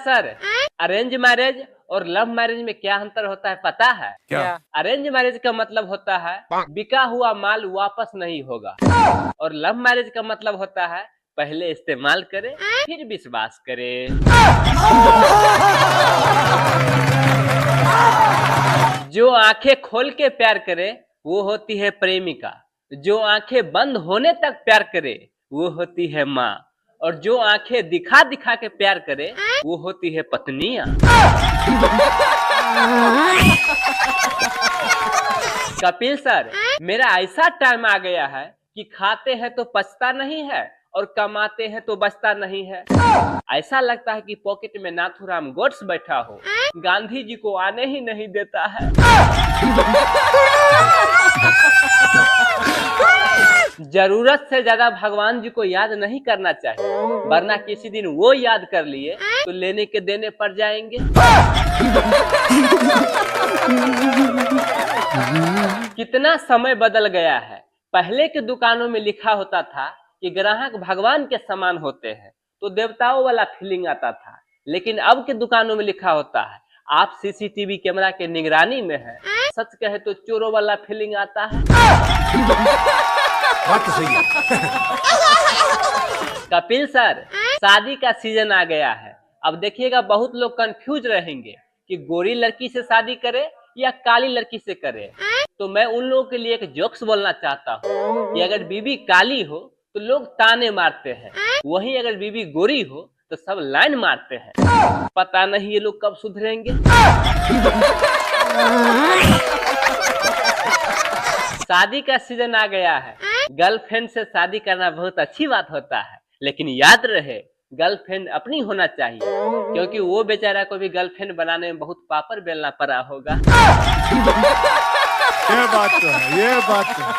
Sir, arrange marriage और love marriage में क्या अंतर होता है पता है? क्या? अरेंज मैरिज का मतलब होता है बिका हुआ माल वापस नहीं होगा और लव मैरिज का मतलब होता है पहले इस्तेमाल करे फिर विश्वास करे। जो आंखें खोल के प्यार करे वो होती है प्रेमिका, जो आंखें बंद होने तक प्यार करे वो होती है माँ, और जो आंखें दिखा दिखा के प्यार करे वो होती है पत्नियां। कपिल सर, मेरा ऐसा टाइम आ गया है कि खाते हैं तो पछता नहीं है और कमाते हैं तो बचता नहीं है। ऐसा लगता है कि पॉकेट में नाथुराम गोड्स बैठा हो, गांधी जी को आने ही नहीं देता है। जरूरत से ज्यादा भगवान जी को याद नहीं करना चाहिए, वरना किसी दिन वो याद कर लिए तो लेने के देने पड़ जाएंगे। कितना समय बदल गया है। पहले के दुकानों में लिखा होता था कि ग्राहक भगवान के समान होते हैं तो देवताओं वाला फीलिंग आता था, लेकिन अब के दुकानों में लिखा होता है आप सीसीटीवी कैमरा के निगरानी में है, सच कहे तो चोरों वाला फीलिंग आता है। बात तो सही है। कपिल सर, शादी का सीजन आ गया है। अब देखिएगा बहुत लोग कंफ्यूज रहेंगे कि गोरी लड़की से शादी करे या काली लड़की से करे। तो मैं उन लोगों के लिए एक जोक्स बोलना चाहता हूँ कि अगर बीबी काली हो तो लोग ताने मारते हैं, वहीं अगर बीबी गोरी हो तो सब लाइन मारते हैं। पता नहीं ये लोग कब सुधरेंगे। शादी का सीजन आ गया है। गर्लफ्रेंड से शादी करना बहुत अच्छी बात होता है, लेकिन याद रहे गर्लफ्रेंड अपनी होना चाहिए, क्योंकि वो बेचारा को भी गर्लफ्रेंड बनाने में बहुत पापड़ बेलना पड़ा होगा। ये बात तो है, ये बात तो है।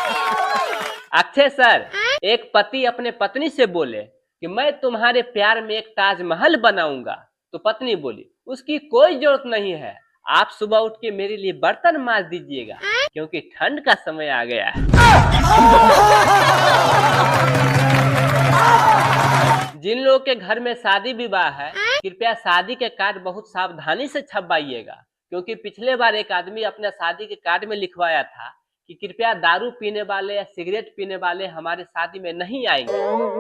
अक्षय सर, एक पति अपने पत्नी से बोले कि मैं तुम्हारे प्यार में एक ताजमहल बनाऊंगा, तो पत्नी बोली उसकी कोई जरूरत नहीं है, आप सुबह उठ के मेरे लिए बर्तन मांज दीजिएगा क्योंकि ठंड का समय आ गया है। जिन लोगों के घर में शादी विवाह है, कृपया शादी के कार्ड बहुत सावधानी से छपवाइएगा, क्योंकि पिछले बार एक आदमी अपने शादी के कार्ड में लिखवाया था कि कृपया दारू पीने वाले या सिगरेट पीने वाले हमारे शादी में नहीं आएंगे।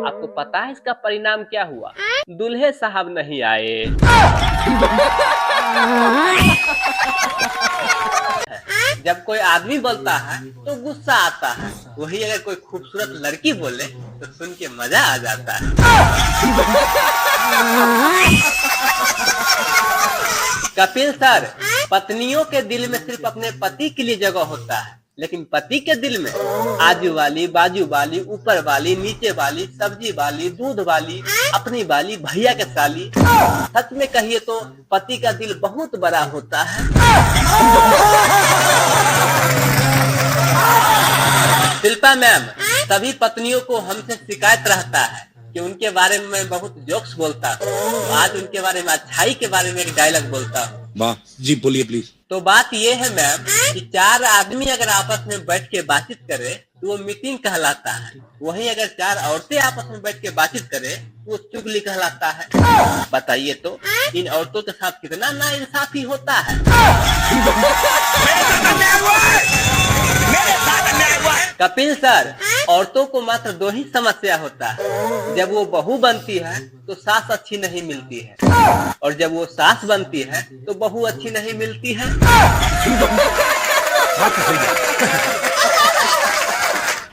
आपको पता है इसका परिणाम क्या हुआ? दूल्हे साहब नहीं आए। जब कोई आदमी बोलता है तो गुस्सा आता है, वही अगर कोई खूबसूरत लड़की बोले तो सुन के मजा आ जाता है। कपिल सर, पत्नियों के दिल में सिर्फ अपने पति के लिए जगह होता है, लेकिन पति के दिल में आजू वाली, बाजू वाली, ऊपर वाली, नीचे वाली, सब्जी वाली, दूध वाली, अपनी वाली, भैया के साली। सच में कहिए तो पति का दिल बहुत बड़ा होता है। शिल्पा मैम, सभी पत्नियों को हमसे शिकायत रहता है कि उनके बारे में मैं बहुत जोक्स बोलता हूँ, तो आज उनके बारे में, अच्छाई के बारे में एक डायलॉग बोलता हूँ। वाह जी, बोलिए प्लीज। तो बात ये है मैम कि चार आदमी अगर आपस में बैठ के बातचीत करे तो वो मीटिंग कहलाता है, वहीं अगर चार औरतें आपस में बैठ के बातचीत करे तो वो चुगली कहलाता है। बताइए तो इन औरतों के साथ कितना नाइंसाफी होता है। कपिल सर, औरतों को मात्र दो ही समस्या होता है, जब वो बहू बनती है तो सास अच्छी नहीं मिलती है, और जब वो सास बनती है तो बहू अच्छी नहीं मिलती है।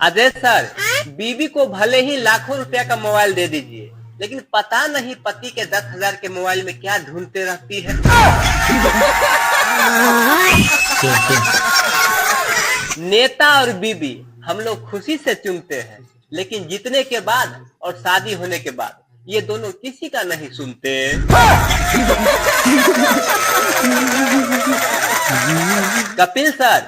अजय सर, बीवी को भले ही लाखों रुपया का मोबाइल दे दीजिए, लेकिन पता नहीं पति के 10,000 के मोबाइल में क्या ढूंढते रहती है। नेता और बीबी हम लोग खुशी से चुनते हैं, लेकिन जीतने के बाद और शादी होने के बाद ये दोनों किसी का नहीं सुनते। कपिल सर,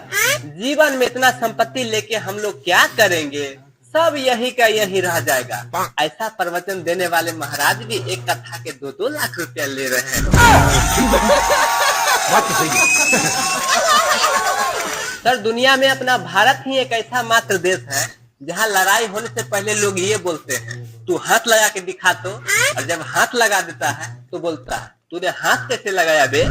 जीवन में इतना संपत्ति लेके हम लोग क्या करेंगे? सब यही का यही रह जाएगा। ऐसा प्रवचन देने वाले महाराज भी एक कथा के 2-2 लाख रुपया ले रहे हैं। बात तो सही है। सर, दुनिया में अपना भारत ही एक ऐसा मात्र देश है जहाँ लड़ाई होने से पहले लोग ये बोलते हैं तू हाथ लगा के दिखा तो, और जब हाथ लगा देता है तो बोलता है तूने हाथ कैसे लगाया बे?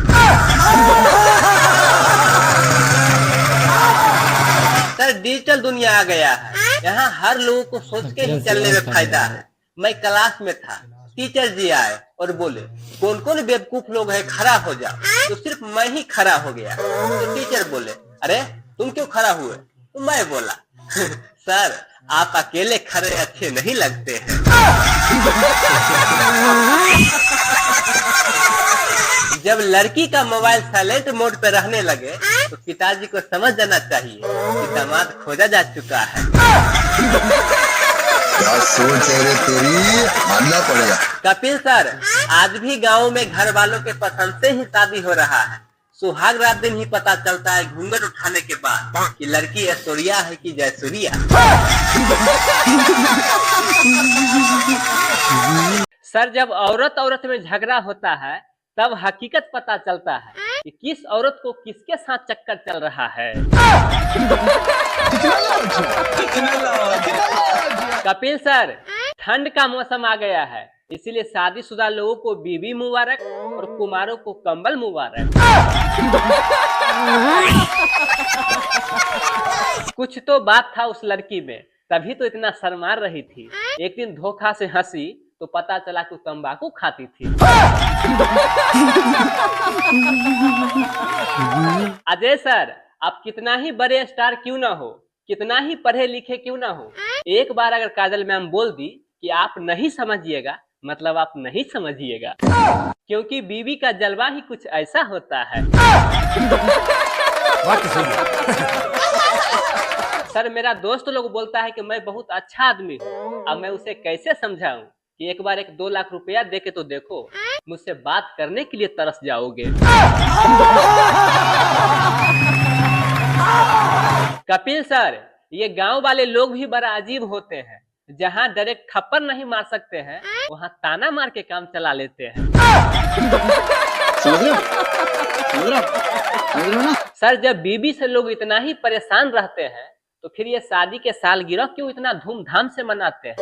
सर डिजिटल दुनिया आ गया है, यहाँ हर लोगों को सोच के ही चलने में फायदा है। मैं क्लास में था, टीचर जी आए और बोले कौन कौन बेवकूफ लोग हैं, खड़ा हो जाओ। तो सिर्फ मैं ही खड़ा हो गया। तो टीचर बोले अरे तुम क्यों खड़ा हुए? तो मैं बोला सर आप अकेले खड़े अच्छे नहीं लगते हैं। जब लड़की का मोबाइल साइलेंट मोड पे रहने लगे तो पिताजी को समझ जाना चाहिए कि दामाद खोजा जा चुका है। क्या सोच है रे तेरी, मानना पड़ेगा। कपिल सर, आज भी गाँव में घर वालों के पसंद से ही शादी हो रहा है। सुहाग रात दिन ही पता चलता है घूंघट उठाने के बाद कि लड़की ऐश्वर्या है कि जयसूर्या। सर जब औरत औरत में झगड़ा होता है तब हकीकत पता चलता है कि किस औरत को किसके साथ चक्कर चल रहा है। कपिल सर, ठंड का मौसम आ गया है, इसीलिए शादीशुदा लोगों को बीबी मुबारक और कुमारों को कंबल मुबारक। कुछ तो बात था उस लड़की में, तभी तो इतना शर्मा रही थी। एक दिन धोखा से हंसी तो पता चला कि तंबाकू खाती थी। अजय सर, आप कितना ही बड़े स्टार क्यों ना हो, कितना ही पढ़े लिखे क्यों ना हो, एक बार अगर काजल मैम बोल दी कि आप नहीं समझिएगा, मतलब आप नहीं समझिएगा, क्योंकि बीवी का जलवा ही कुछ ऐसा होता है। सर मेरा दोस्त लोग बोलता है कि मैं बहुत अच्छा आदमी हूँ। अब मैं उसे कैसे समझाऊं कि एक बार 2 लाख रुपया दे के तो देखो, मुझसे बात करने के लिए तरस जाओगे। कपिल सर, ये गांव वाले लोग भी बड़ा अजीब होते हैं। जहां डायरेक्ट थप्पड़ नहीं मार सकते हैं वहां ताना मार के काम चला लेते हैं। समझ रहे हो ना? सर जब बीबी से लोग इतना ही परेशान रहते हैं तो फिर ये शादी के सालगिरह क्यों इतना धूमधाम से मनाते हैं?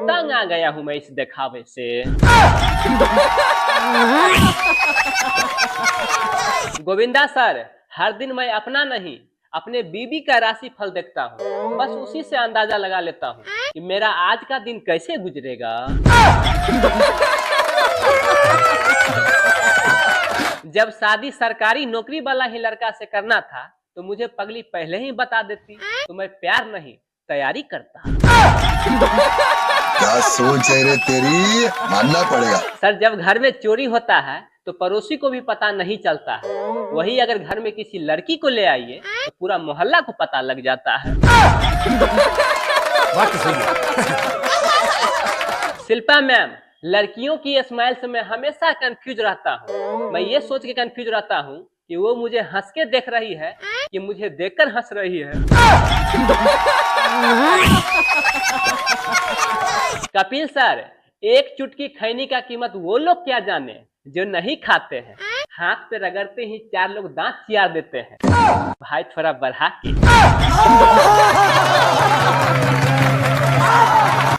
तंग आ गया हूं मैं इस दिखावे से। गोविंदा सर, हर दिन मैं अपना नहीं अपने बीबी का राशि फल देखता हूँ, बस उसी से अंदाजा लगा लेता हूँ कि मेरा आज का दिन कैसे गुजरेगा। जब शादी सरकारी नौकरी वाला ही लड़का से करना था तो मुझे पगली पहले ही बता देती तो मैं प्यार नहीं तैयारी करता। क्या सोच है रे तेरी, मानना पड़ेगा। सर जब घर में चोरी होता है तो पड़ोसी को भी पता नहीं चलता है, वही अगर घर में किसी लड़की को ले आइए तो पूरा मोहल्ला को पता लग जाता है। शिल्पा मैम, लड़कियों की स्माइल से मैं हमेशा कंफ्यूज रहता हूँ। मैं ये सोच के कंफ्यूज रहता हूँ कि वो मुझे हंस के देख रही है कि मुझे देखकर हंस रही है। कपिल सर, एक चुटकी खैनी का कीमत वो लोग क्या जाने जो नहीं खाते हैं। हाथ पे रगड़ते ही 4 लोग दांत चियार देते हैं। भाई थोड़ा बढ़ा के।